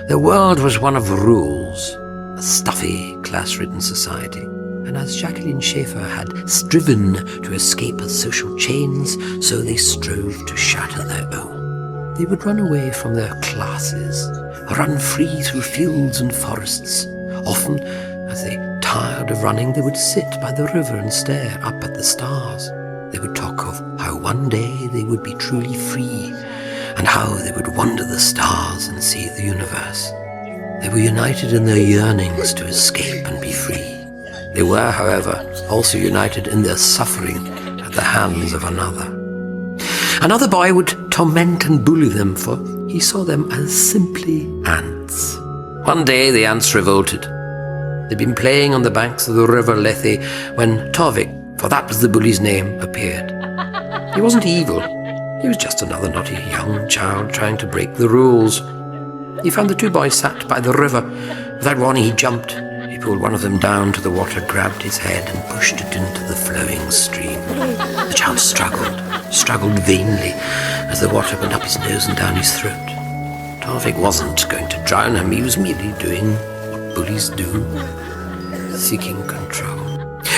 Their world was one of rules, a stuffy, class-ridden society. And as Jacqueline Schaeffer had striven to escape her social chains, so they strove to shatter their own. They would run away from their classes, run free through fields and forests. Often, as they tired of running, they would sit by the river and stare up at the stars. They would talk of how one day they would be truly free, and how they would wander the stars and see the universe. They were united in their yearnings to escape and be free. They were, however, also united in their suffering at the hands of another. Another boy would torment and bully them, for he saw them as simply ants. One day the ants revolted. They'd been playing on the banks of the river Lethe when Torvic, for that was the bully's name, appeared. He wasn't evil. He was just another naughty young child trying to break the rules. He found the two boys sat by the river. Without warning, he jumped. He pulled one of them down to the water, grabbed his head and pushed it into the flowing stream. The child struggled vainly as the water went up his nose and down his throat. Torvic wasn't going to drown him. He was merely doing what bullies do, seeking control.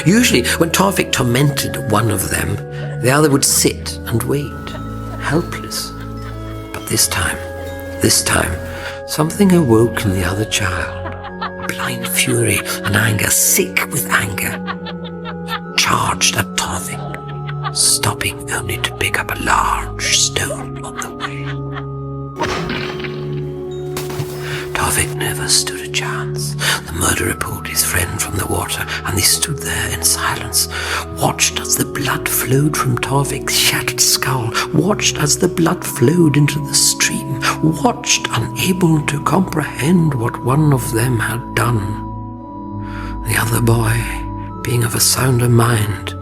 Usually, when Torvic tormented one of them, the other would sit and wait, helpless. But this time, something awoke in the other child. Blind fury and anger, sick with anger, charged at Torvic, stopping only to pick up a large stone on the way. Torvic never stood a chance. The murderer pulled his friend from the water, and they stood there in silence, watched as the blood flowed from Torvic's shattered skull, watched as the blood flowed into the stream, watched unable to comprehend what one of them had done. The other boy, being of a sounder mind,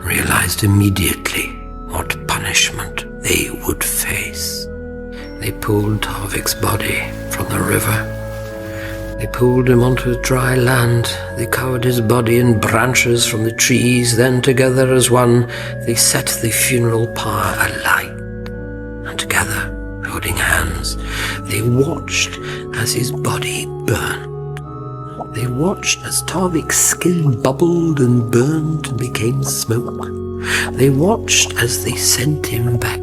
realized immediately what punishment they would face. They pulled Torvic's body from the river. They pulled him onto dry land. They covered his body in branches from the trees. Then together as one, they set the funeral pyre alight. And together, holding hands, they watched as his body burned. They watched as Torvic's skin bubbled and burned and became smoke. They watched as they sent him back